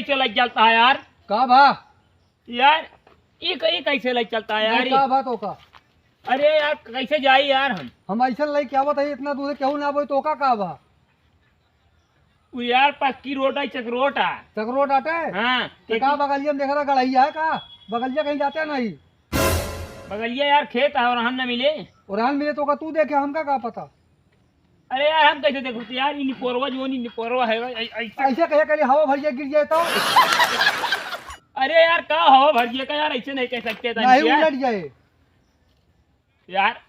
कैसे लग चलता है यार? का भा यार ये कैसे लग चलता है यार? का भा तो का अरे यार कैसे जाई यार हम ऐसा लई क्या बताइए इतना दूर क्यों ना बोई तो का भा वो यार पक्की रोड है, चकरोट है। चकरोट आटे हाँ तो का बगलिया में देख रहा गड़ैया है का बगलिया कहीं जाते नहीं बगलिया यार खेत है और हम न मिले। और हाल मिले तो का तू देखे हमका का पता। अरे यार हम कैसे देखो तो यार ये निपोरवा जो नहीं निपोरवा है ऐसा। ऐसे कहे कहीं हवा भरिया गिर जाए तो अरे यार का हवा भरिए का यार ऐसे नहीं कह सकते नहीं उलट जाए यार।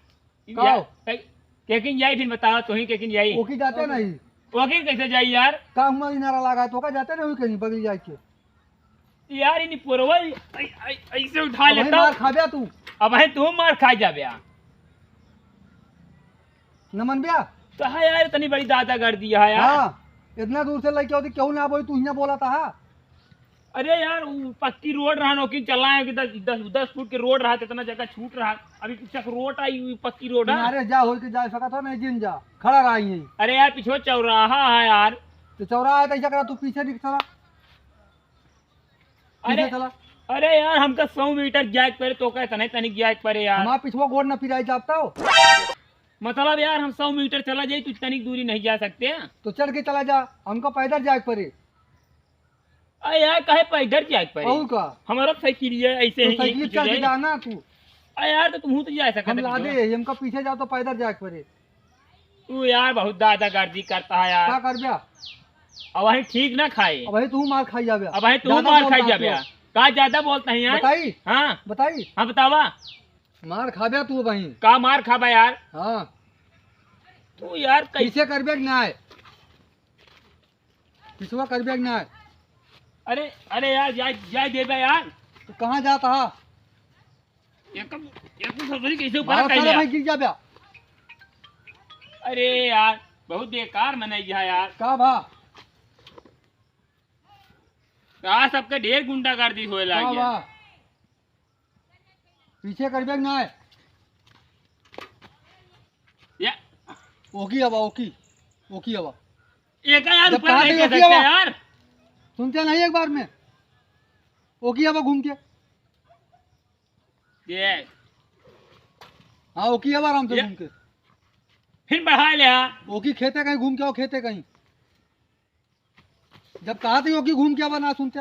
केकिन जाई फिर बताओ तो ही केकिन जाई ओकी जाते नहीं वकील कैसे जाई यार? का हुआ इनारा लगा तो का जाते नहीं कहीं बगल जाए के यार ये निपोरवा ऐसे उठा अब लेता मार खा तू अब है तू मार खा जा बया नमन बिया तो है यार इतनी बड़ी दादा कर दिया है यार। हाँ इतना दूर से लेके होती क्यों ना बोली तू ही बोला था। अरे यार वो पक्की रोड रहा नौकी चला है कि 10 फुट के रोड रहा इतना जगह छूट रहा अभी चकरोट आई हुई पक्की रोड है। अरे जा हो के जा सका था नहीं जिन जा खड़ा रहा यहीं। अरे यार पीछे चौराहा है यार। तो चौराहा है कैसा करा तू पीछे दिख चला अरे चला अरे यार हमका 100 मीटर जाए पर तो कहता नहीं तनिक जाए पर यार हमारा पिछवा गोड़ न फिराई जाता हो मतलब यार हम 100 मीटर चला जाए तो तनिक दूरी नहीं जा सकते हैं। तो चढ़ के चला जा हमको पैदल जाए पड़े। अरे यार कहे पैदल जाए पर और का हमारा साइकिल है ऐसे तो ही साइकिल चल के जाना तू अरे यार तो तुम तो जा सकते हम ला दे हमको पीछे जाओ तो पैदल जाए पड़े। तू यार बहुत दादागिरी करता है यार। क्या कर बिया अब वही ठीक ना खाए अब तू मार खाई जाबे अब वही तू मार खाई जाबे का ज्यादा बोलता है यार। बताई हाँ बताई हाँ बतावा मार खाबे तू वहीं का मार खाबा यार। हाँ तू यार कैसे करबे ना है पिछवा करबे ना है। अरे अरे यार जाए देबे यार तो कहाँ जाता है एक ससुरी कैसे ऊपर कर लिया भाई गिर जाबे। अरे यार बहुत बेकार मनाई है यार। का भा कहा सबके ढेर गुंडागर्दी होए का लगी भा पीछे करबे ना है या ओकी हवा ओकी ओकी हवा एक यार जब ऊपर कहा नहीं था कर ओकी सकते हवा? यार। सुनते नहीं एक बार में ओकी हवा घूम के ये हाँ ओकी हवा आराम से ये- घूम के फिर बढ़ा लिया ओकी खेते कहीं घूम के आओ खेते कहीं जब कहा था ओकी घूम के आवा ना सुनते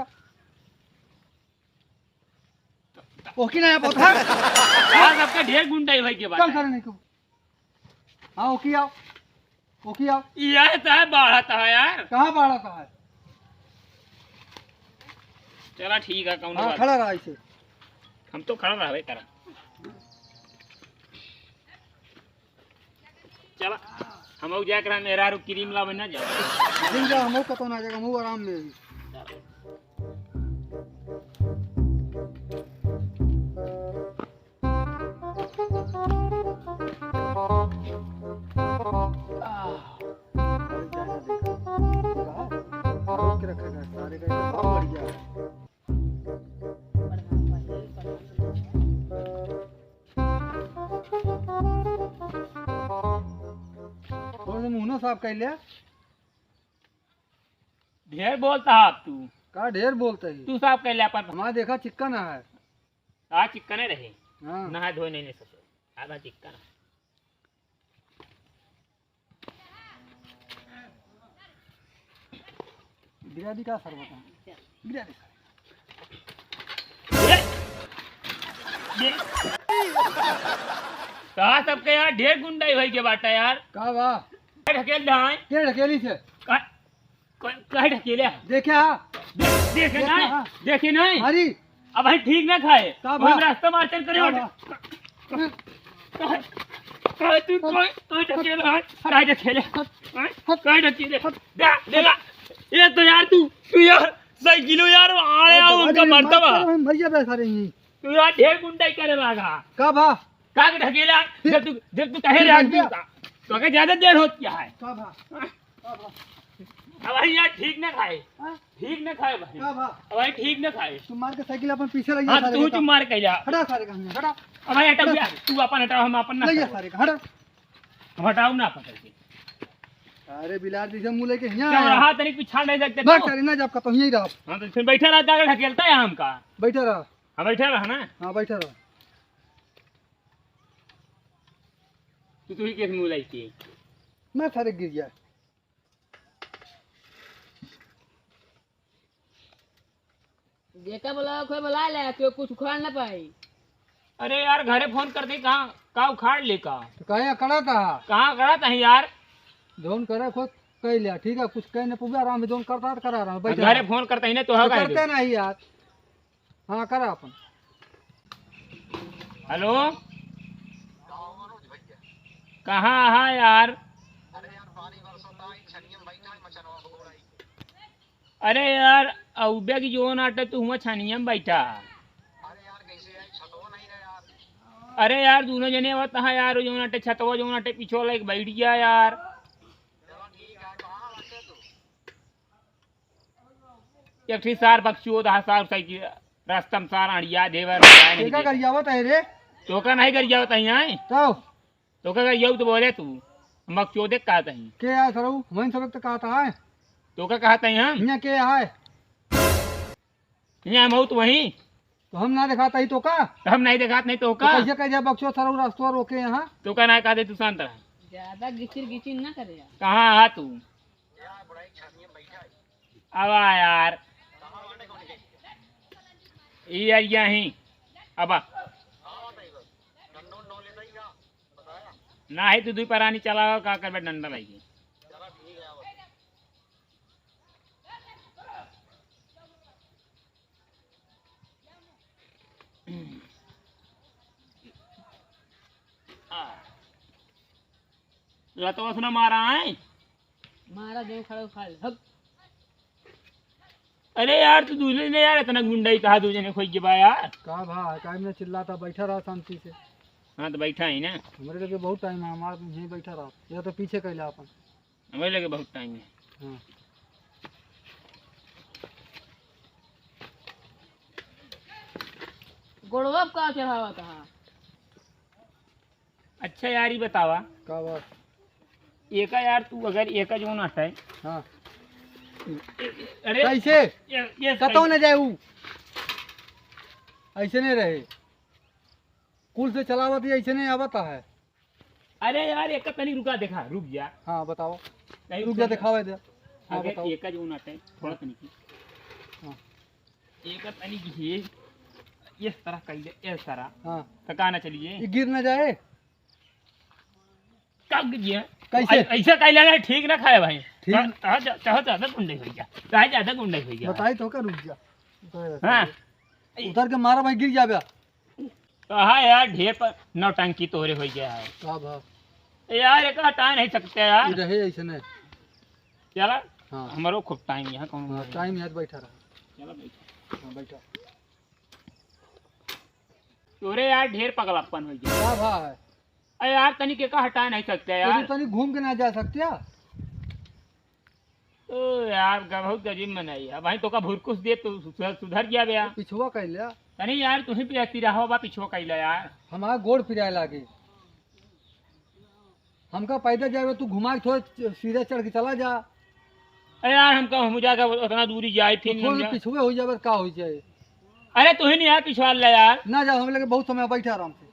ओकी ना पौधा कहा सबके ढेर गुंडा भाई के चल बाद करे नहीं क्यों हाँ ओकी आओ ओकी आओ यह तो है बढ़ता है यार। कहाँ बाड़ा कहा है चला ठीक है कौन हाँ बात खड़ा रहा इसे हम तो खड़ा रहे करा चला हम जाकर मेरा क्रीम ला बना जाओ दिन जा हम कतो ना जाएगा हम आराम में ही। रखेगा सारे का बहुत बढ़िया है। थोड़ा सा मुँह ना साफ कर लिया ढेर बोलता है अब तू का ढेर बोलते ही तू साफ कर ले अपन हमारा देखा चिक्कन है। आज चिक्कने रहे हाँ नहा धोए नहीं ससुर आधा चिक्कन बिरयानी का सर बता बिरयानी कहा सबके यार ढेर गुंडाई भाई के बाटा यार का वाह ढकेल ढाए के ढकेली से कहे ढकेले देखे हाँ देखे नहीं हाँ। देखे नहीं हरी अब भाई ठीक ना खाए का वही बा? रास्ता मार्चन करे कहे तू कोई ढकेले है कहे ढकेले कहे ढकेले देगा ये तो यार तू यार साइकिलो यार आया उनका मर्तबा भैया बैठा रही तू यार ढेर गुंडाई करे लगा का भा का के ढकेला जब तू कहे रे आदमी का तो के ज्यादा देर होती है का भा अब भाई यार ठीक ना खाए हाँ? ठीक ना खाए भाई का भा अब भाई ठीक ना खाए तुम मार के साइकिल अपन पीछे लग हाँ तू तुम मार के जा हटा सारे का हटा अब भाई हटाओ यार तू अपन हटाओ हम अपन ना लग जा सारे का हटा हम हटाओ ना अपन करके अरे बिलार जैसे मुंह लेके यहाँ क्या आया। रहा तनिक पिछाड़ नहीं सकते बस तो? अरे ना जब का तो यहीं रहा। हाँ तो फिर बैठा रहता अगर ढकेलता है हमका। बैठा रहा। हाँ बैठा रहा ना। हाँ बैठा रहा। तू ही किस मुँह लाई थी? मैं सारे गिर गया। जेका बोला कोई बुला ले तो कुछ उखाड़ ना पाई। अरे यार घरे फोन कर दे कहाँ उखाड़ ले का? तो कहे कड़ा था। कहाँ करा था यार? जोन करे खुद कह लिया ठीक है कुछ कहने पुगे आराम में जोन करता तो करा रहा हूँ बैठा घरे रहा। फोन करता ही ना तो तो होगा करते नहीं यार। हाँ करा अपन। हेलो कहाँ है यार? अरे यार अउबे की जो नाटे तू हुआ छानिया में बैठा। अरे यार दोनों जने बता है यार जो नाटे छतवा जो नाटे पीछे लाइक बैठ गया यार। एक ठीक सार बक्सियो दहा सार साइकिल रास्ता में सार अड़िया देवर क्या कर जावत है रे? तो का नहीं कर जाओ तही आए तो का कर तो बोले तू हम चोदे का तही के आए सरऊ मन सब तक कहता है तो का कहता है हम यहाँ के है यहाँ हम तो वही तो हम ना दिखाता ही तो का हम नहीं दिखात नहीं तो का कैसे कह जा बक्सो सरऊ रास्ता रोके यहाँ तो का ना कहा दे तू शांत रह। ज्यादा गिचिर गिचिर ना करे यार। कहाँ आ तू? अब आ यार ये यही अब ना है तू दुई परानी चलाओ का कर डंडा लाइए। लतवा सुना मारा है मारा जो खड़ा उखाड़ ले हक। अरे यार तू दूल्हे ने यार इतना गुंडा ही कहा दूजे ने खोई के बा यार। का भाई टाइम में चिल्लाता बैठा रहा शांति से। हाँ तो बैठा ही ना हमारे लगे बहुत टाइम है हमारे यहीं बैठा रहा या तो पीछे कैला अपन। हमें लगे बहुत टाइम है। हाँ गोड़वा का चढ़ावा था। अच्छा यार ये बतावा का बात। एका यार तू अगर एका जो नाटा है हाँ अरे कैसे ये कतो न जाए ऊ ऐसे नहीं रहे कुल से चलावत ही ऐसे नहीं आवता है। अरे यार एका तनी रुका देखा रुक जा हाँ बताओ नहीं रुक जा दिखावे दे। हाँ अगर बताओ। एका जो नाटा है थोड़ा तनी की हाँ एका तनी की है इस तरह कर दे इस तरह हाँ थकाना चलिए ये गिर न जाए कब गिया कैसे? ऐसा कह लगा ठीक ना खाए भाई ठीक। चाहो ज्यादा गुंडे हो गया चाहे ज्यादा गुंडे हो गया बताई तो क्या रुक जा। हाँ उधर के मारा भाई गिर जाबे। कहा यार ढेर पर नौटंकी तोरे हो गया है का भा यार एक हटा नहीं सकते यार ये रहे ऐसे नहीं। चला हाँ हमारो खूब टाइम यहाँ कौन हाँ टाइम याद बैठा रहा। चला बैठा हाँ बैठा। तोरे यार ढेर पगलापन हो गया का भा है अरे यार तनी के का हटा नहीं सकते यार तो तनी घूम के ना जा सकते या? ओ यार बहुत गजीब मनाई है भाई तो का भुरकुस दे तो सुधर गया बया पिछुआ कह लिया तनी यार तुही पे आती रहो बा पिछो कैला यार हमारा गोड़ फिराए लागे। हमका पैदल जाए तू घुमा के थोड़ा सीधे चढ़ के चला जा। अरे यार हमका हम जाकर उतना दूरी जाए तो फिर थोड़ा पिछुए हो जाए का हो जाए। अरे तुही नहीं यार पिछवाल ला यार ना जा हम लगे बहुत समय बैठा आराम से।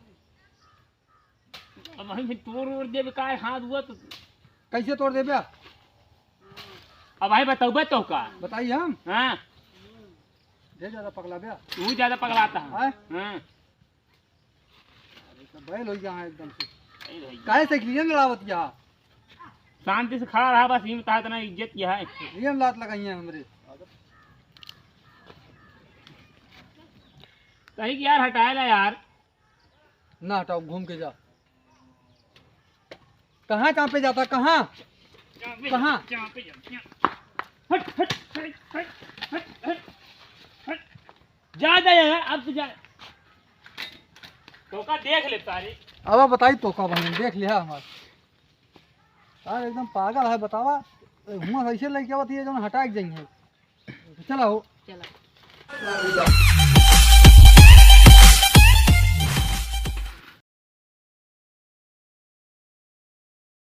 अब हम तोड़ ओड़ दे का हाथ हुआ तो कैसे तोड़ दे बे? अब भाई बताओ तो का बताइए हम हाँ दे ज्यादा पगला बे। तू ज्यादा पगलाता है आए हाँ बैल हो गया एकदम से सही रही। काहे से क्लियर लड़ावत यहाँ शांति से खड़ा रहा बस यूं कहा इतना इज्जत किया है ये लात लगाई है हमरे। कहीं कि यार हटाए ला यार ना हटाओ घूम के जा। कहाँ कहाँ पे जाता कहाँ कहाँ? हट हट हट हट हट हट हट जा जा यार अब तो जा तो का देख ले सारे अब बताई तो का बहन देख लिया हमार यार एकदम पागल है बतावा हुआ ऐसे लेके आवत है जो हटा के जाइए। चला हो चला